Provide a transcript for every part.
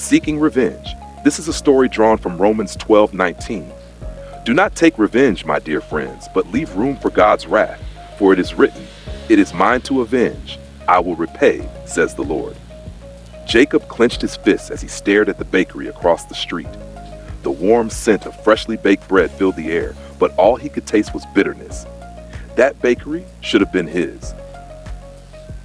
Seeking revenge. This is a story drawn from Romans 12:19. Do not take revenge, my dear friends, but leave room for God's wrath. For it is written, "It is mine to avenge. I will repay," says the Lord. Jacob clenched his fists as he stared at the bakery across the street. The warm scent of freshly baked bread filled the air, but all he could taste was bitterness. That bakery should have been his.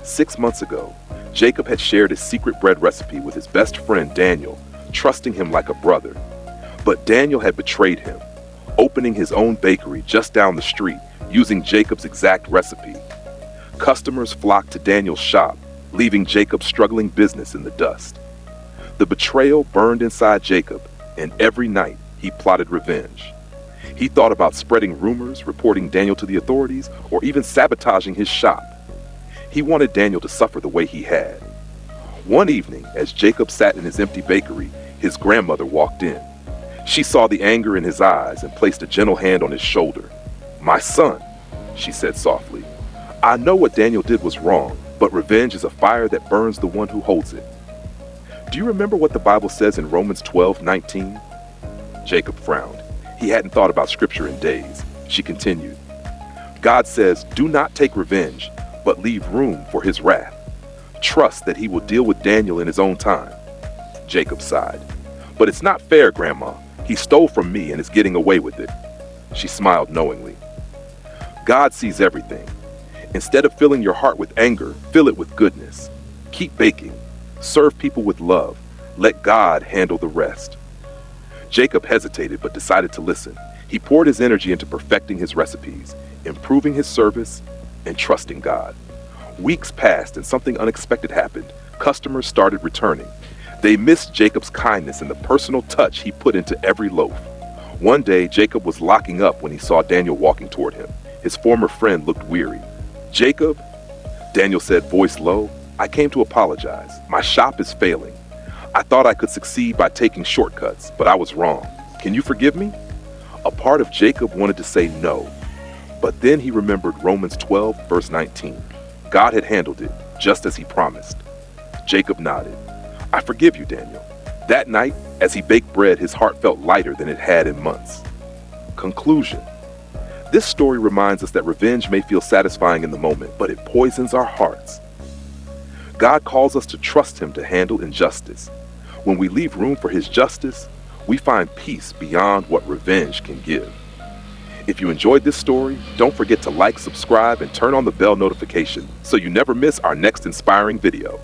6 months ago, Jacob had shared his secret bread recipe with his best friend Daniel, trusting him like a brother. But Daniel had betrayed him, opening his own bakery just down the street using Jacob's exact recipe. Customers flocked to Daniel's shop, leaving Jacob's struggling business in the dust. The betrayal burned inside Jacob, and every night he plotted revenge. He thought about spreading rumors, reporting Daniel to the authorities, or even sabotaging his shop. He wanted Daniel to suffer the way he had. One evening, as Jacob sat in his empty bakery, his grandmother walked in. She saw the anger in his eyes and placed a gentle hand on his shoulder. "My son," she said softly, "I know what Daniel did was wrong, but revenge is a fire that burns the one who holds it." Do you remember what the Bible says in Romans 12:19? Jacob frowned. He hadn't thought about scripture in days. She continued, "God says, do not take revenge, but leave room for his wrath. Trust that he will deal with Daniel in his own time." Jacob sighed. "But it's not fair, Grandma. He stole from me and is getting away with it." She smiled knowingly. God sees everything. Instead of filling your heart with anger, fill it with goodness. Keep baking. Serve people with love. Let God handle the rest. Jacob hesitated but decided to listen. He poured his energy into perfecting his recipes, improving his service, and trusting God. Weeks passed and something unexpected happened. Customers started returning. They missed Jacob's kindness and the personal touch he put into every loaf. One day, Jacob was locking up when he saw Daniel walking toward him. His former friend looked weary. "Jacob," Daniel said, voice low, "I came to apologize. My shop is failing. I thought I could succeed by taking shortcuts, but I was wrong. Can you forgive me?" A part of Jacob wanted to say no, but then he remembered Romans 12:19. God had handled it, just as he promised. Jacob nodded. "I forgive you, Daniel." That night, as he baked bread, his heart felt lighter than it had in months. Conclusion. This story reminds us that revenge may feel satisfying in the moment, but it poisons our hearts. God calls us to trust him to handle injustice. When we leave room for his justice, we find peace beyond what revenge can give. If you enjoyed this story, don't forget to like, subscribe, and turn on the bell notification so you never miss our next inspiring video.